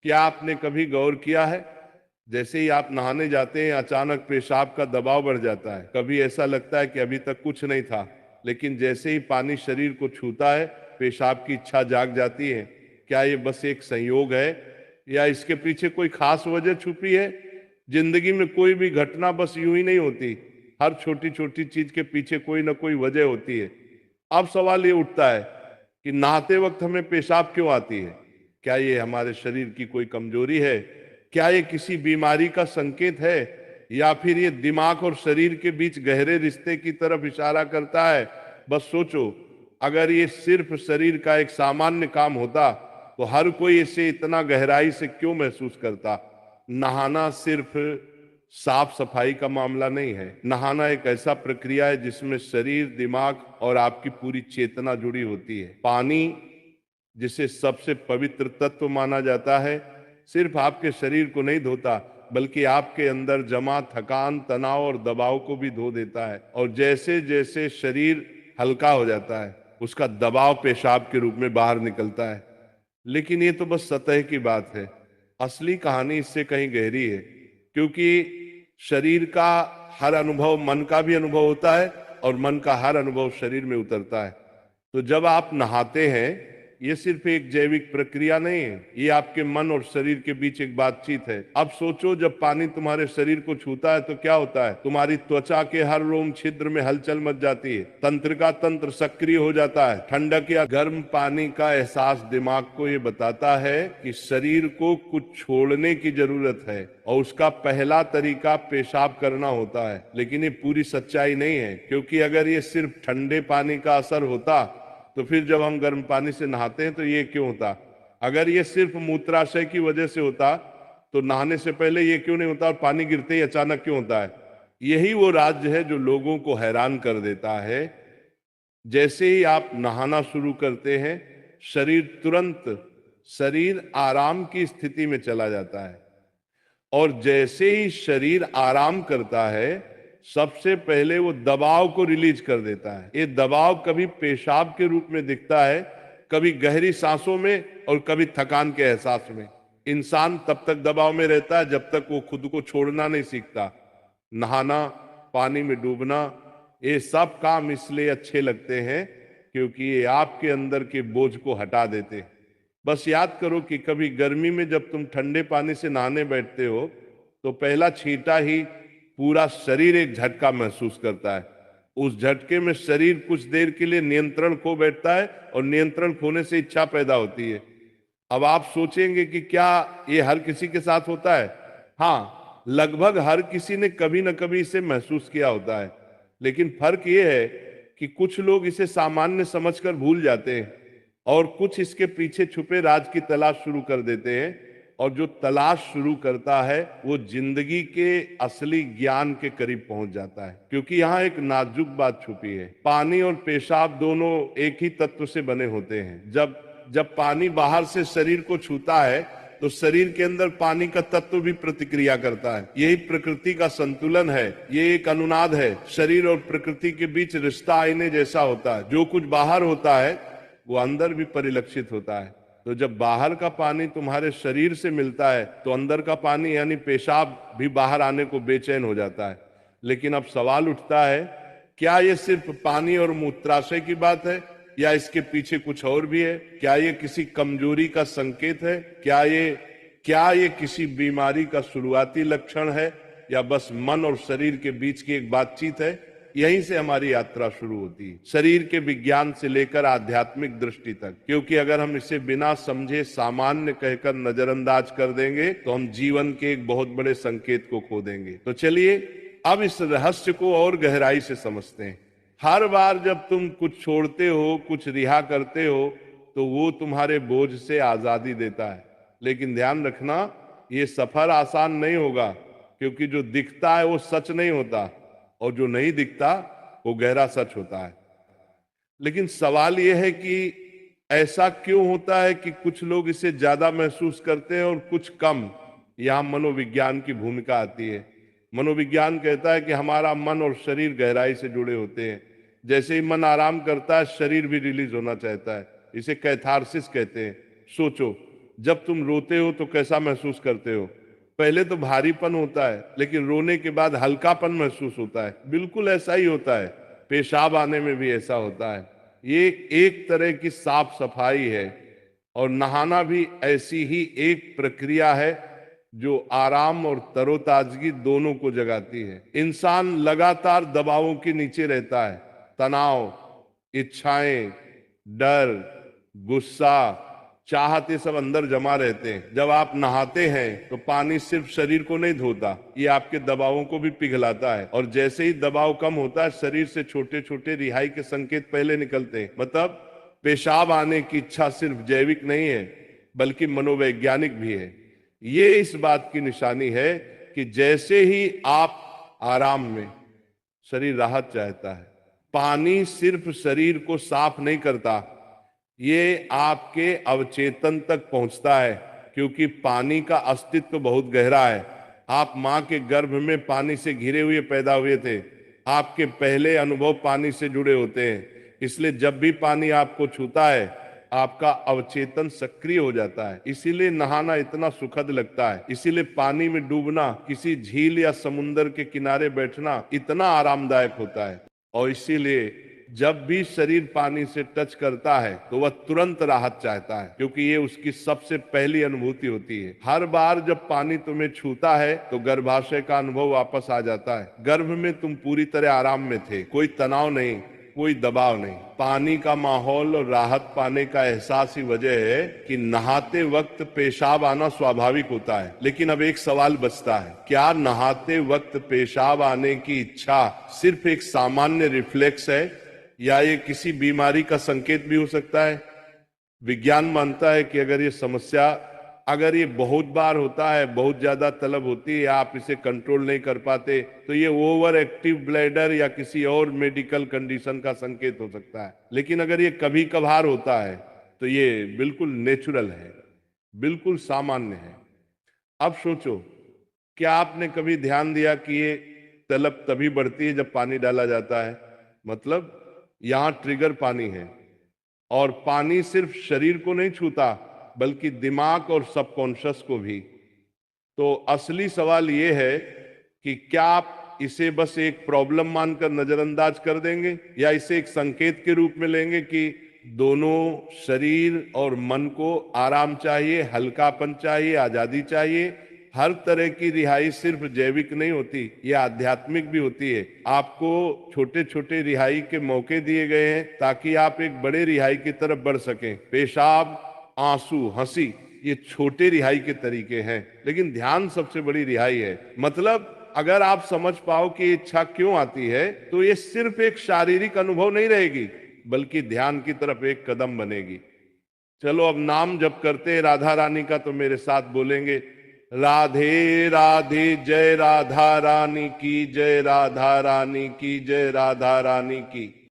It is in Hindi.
क्या आपने कभी गौर किया है, जैसे ही आप नहाने जाते हैं अचानक पेशाब का दबाव बढ़ जाता है। कभी ऐसा लगता है कि अभी तक कुछ नहीं था, लेकिन जैसे ही पानी शरीर को छूता है पेशाब की इच्छा जाग जाती है। क्या ये बस एक संयोग है या इसके पीछे कोई खास वजह छुपी है? जिंदगी में कोई भी घटना बस यूं ही नहीं होती, हर छोटी छोटी चीज के पीछे कोई ना कोई वजह होती है। अब सवाल ये उठता है कि नहाते वक्त हमें पेशाब क्यों आती है? क्या ये हमारे शरीर की कोई कमजोरी है? क्या ये किसी बीमारी का संकेत है, या फिर ये दिमाग और शरीर के बीच गहरे रिश्ते की तरफ इशारा करता है? बस सोचो, अगर ये सिर्फ शरीर का एक सामान्य काम होता तो हर कोई इसे इतना गहराई से क्यों महसूस करता? नहाना सिर्फ साफ सफाई का मामला नहीं है। नहाना एक ऐसा प्रक्रिया है जिसमें शरीर, दिमाग और आपकी पूरी चेतना जुड़ी होती है। पानी, जिसे सबसे पवित्र तत्व माना जाता है, सिर्फ आपके शरीर को नहीं धोता, बल्कि आपके अंदर जमा थकान, तनाव और दबाव को भी धो देता है। और जैसे जैसे शरीर हल्का हो जाता है उसका दबाव पेशाब के रूप में बाहर निकलता है। लेकिन ये तो बस सतह की बात है, असली कहानी इससे कहीं गहरी है। क्योंकि शरीर का हर अनुभव मन का भी अनुभव होता है और मन का हर अनुभव शरीर में उतरता है। तो जब आप नहाते हैं, ये सिर्फ एक जैविक प्रक्रिया नहीं है, ये आपके मन और शरीर के बीच एक बातचीत है। अब सोचो, जब पानी तुम्हारे शरीर को छूता है तो क्या होता है? तुम्हारी त्वचा के हर रोम छिद्र में हलचल मच जाती है, तंत्र का तंत्र सक्रिय हो जाता है। ठंडक या गर्म पानी का एहसास दिमाग को ये बताता है कि शरीर को कुछ छोड़ने की जरूरत है, और उसका पहला तरीका पेशाब करना होता है। लेकिन ये पूरी सच्चाई नहीं है, क्योंकि अगर ये सिर्फ ठंडे पानी का असर होता तो फिर जब हम गर्म पानी से नहाते हैं तो ये क्यों होता? अगर ये सिर्फ मूत्राशय की वजह से होता तो नहाने से पहले ये क्यों नहीं होता, और पानी गिरते ही अचानक क्यों होता है? यही वो राज्य है जो लोगों को हैरान कर देता है। जैसे ही आप नहाना शुरू करते हैं, शरीर आराम की स्थिति में चला जाता है। और जैसे ही शरीर आराम करता है, सबसे पहले वो दबाव को रिलीज कर देता है। ये दबाव कभी पेशाब के रूप में दिखता है, कभी गहरी सांसों में, और कभी थकान के एहसास में। इंसान तब तक दबाव में रहता है जब तक वो खुद को छोड़ना नहीं सीखता। नहाना, पानी में डूबना, ये सब काम इसलिए अच्छे लगते हैं क्योंकि ये आपके अंदर के बोझ को हटा देते हैं। बस याद करो कि कभी गर्मी में जब तुम ठंडे पानी से नहाने बैठते हो तो पहला छींटा ही पूरा शरीर एक झटका महसूस करता है। उस झटके में शरीर कुछ देर के लिए नियंत्रण खो बैठता है, और नियंत्रण खोने से इच्छा पैदा होती है। अब आप सोचेंगे कि क्या ये हर किसी के साथ होता है? हाँ, लगभग हर किसी ने कभी ना कभी इसे महसूस किया होता है। लेकिन फर्क ये है कि कुछ लोग इसे सामान्य समझकर भूल जाते हैं, और कुछ इसके पीछे छुपे राज की तलाश शुरू कर देते हैं। और जो तलाश शुरू करता है वो जिंदगी के असली ज्ञान के करीब पहुंच जाता है। क्योंकि यहाँ एक नाजुक बात छुपी है, पानी और पेशाब दोनों एक ही तत्व से बने होते हैं। जब जब पानी बाहर से शरीर को छूता है तो शरीर के अंदर पानी का तत्व भी प्रतिक्रिया करता है। यही प्रकृति का संतुलन है, ये एक अनुनाद है। शरीर और प्रकृति के बीच रिश्ता आईने जैसा होता है, जो कुछ बाहर होता है वो अंदर भी परिलक्षित होता है। तो जब बाहर का पानी तुम्हारे शरीर से मिलता है तो अंदर का पानी यानी पेशाब भी बाहर आने को बेचैन हो जाता है। लेकिन अब सवाल उठता है, क्या ये सिर्फ पानी और मूत्राशय की बात है, या इसके पीछे कुछ और भी है? क्या ये किसी कमजोरी का संकेत है? क्या ये किसी बीमारी का शुरुआती लक्षण है, या बस मन और शरीर के बीच की एक बातचीत है? यहीं से हमारी यात्रा शुरू होती है, शरीर के विज्ञान से लेकर आध्यात्मिक दृष्टि तक। क्योंकि अगर हम इसे बिना समझे सामान्य कहकर नजरअंदाज कर देंगे तो हम जीवन के एक बहुत बड़े संकेत को खो देंगे। तो चलिए अब इस रहस्य को और गहराई से समझते हैं। हर बार जब तुम कुछ छोड़ते हो, कुछ रिहा करते हो, तो वो तुम्हारे बोझ से आजादी देता है। लेकिन ध्यान रखना, ये सफर आसान नहीं होगा, क्योंकि जो दिखता है वो सच नहीं होता, और जो नहीं दिखता वो गहरा सच होता है। लेकिन सवाल यह है कि ऐसा क्यों होता है कि कुछ लोग इसे ज्यादा महसूस करते हैं और कुछ कम? यहां मनोविज्ञान की भूमिका आती है। मनोविज्ञान कहता है कि हमारा मन और शरीर गहराई से जुड़े होते हैं। जैसे ही मन आराम करता है, शरीर भी रिलीज होना चाहता है। इसे कैथारसिस कहते हैं। सोचो, जब तुम रोते हो तो कैसा महसूस करते हो? पहले तो भारीपन होता है, लेकिन रोने के बाद हल्कापन महसूस होता है। बिल्कुल ऐसा ही होता है, पेशाब आने में भी ऐसा होता है। ये एक तरह की साफ सफाई है, और नहाना भी ऐसी ही एक प्रक्रिया है जो आराम और तरोताजगी दोनों को जगाती है। इंसान लगातार दबावों के नीचे रहता है। तनाव, इच्छाएं, डर, गुस्सा, चाहत, ये सब अंदर जमा रहते हैं। जब आप नहाते हैं तो पानी सिर्फ शरीर को नहीं धोता, ये आपके दबावों को भी पिघलाता है। और जैसे ही दबाव कम होता है, शरीर से छोटे छोटे रिहाई के संकेत पहले निकलते हैं। मतलब पेशाब आने की इच्छा सिर्फ जैविक नहीं है, बल्कि मनोवैज्ञानिक भी है। ये इस बात की निशानी है कि जैसे ही आप आराम में, शरीर राहत चाहता है। पानी सिर्फ शरीर को साफ नहीं करता, ये आपके अवचेतन तक पहुंचता है, क्योंकि पानी का अस्तित्व बहुत गहरा है। आप मां के गर्भ में पानी से घिरे हुए पैदा हुए थे। आपके पहले अनुभव पानी से जुड़े होते हैं। इसलिए जब भी पानी आपको छूता है, आपका अवचेतन सक्रिय हो जाता है। इसीलिए नहाना इतना सुखद लगता है। इसीलिए पानी में डूबना, किसी झील या समुंदर के किनारे बैठना इतना आरामदायक होता है। और इसीलिए जब भी शरीर पानी से टच करता है तो वह तुरंत राहत चाहता है, क्योंकि ये उसकी सबसे पहली अनुभूति होती है। हर बार जब पानी तुम्हें छूता है तो गर्भाशय का अनुभव वापस आ जाता है। गर्भ में तुम पूरी तरह आराम में थे, कोई तनाव नहीं, कोई दबाव नहीं। पानी का माहौल और राहत पाने का एहसास ही वजह है कि नहाते वक्त पेशाब आना स्वाभाविक होता है। लेकिन अब एक सवाल बचता है, क्या नहाते वक्त पेशाब आने की इच्छा सिर्फ एक सामान्य रिफ्लेक्स है, या ये किसी बीमारी का संकेत भी हो सकता है? विज्ञान मानता है कि अगर ये बहुत बार होता है, बहुत ज्यादा तलब होती है, आप इसे कंट्रोल नहीं कर पाते, तो ये ओवर एक्टिव ब्लैडर या किसी और मेडिकल कंडीशन का संकेत हो सकता है। लेकिन अगर ये कभी कभार होता है तो ये बिल्कुल नेचुरल है, बिल्कुल सामान्य है। अब सोचो, क्या आपने कभी ध्यान दिया कि ये तलब तभी बढ़ती है जब पानी डाला जाता है? मतलब यहां ट्रिगर पानी है, और पानी सिर्फ शरीर को नहीं छूता, बल्कि दिमाग और सबकॉन्शियस को भी। तो असली सवाल यह है कि क्या आप इसे बस एक प्रॉब्लम मानकर नजरअंदाज कर देंगे, या इसे एक संकेत के रूप में लेंगे कि दोनों, शरीर और मन को आराम चाहिए, हल्कापन चाहिए, आजादी चाहिए। हर तरह की रिहाई सिर्फ जैविक नहीं होती, ये आध्यात्मिक भी होती है। आपको छोटे छोटे रिहाई के मौके दिए गए हैं ताकि आप एक बड़े रिहाई की तरफ बढ़ सकें। पेशाब, आंसू, हंसी, ये छोटे रिहाई के तरीके हैं, लेकिन ध्यान सबसे बड़ी रिहाई है। मतलब अगर आप समझ पाओ कि इच्छा क्यों आती है, तो ये सिर्फ एक शारीरिक अनुभव नहीं रहेगी, बल्कि ध्यान की तरफ एक कदम बनेगी। चलो अब नाम जप करते हैं राधा रानी का, तो मेरे साथ बोलेंगे, राधे राधे, जय राधा रानी की जय, राधा रानी की जय, राधा रानी की।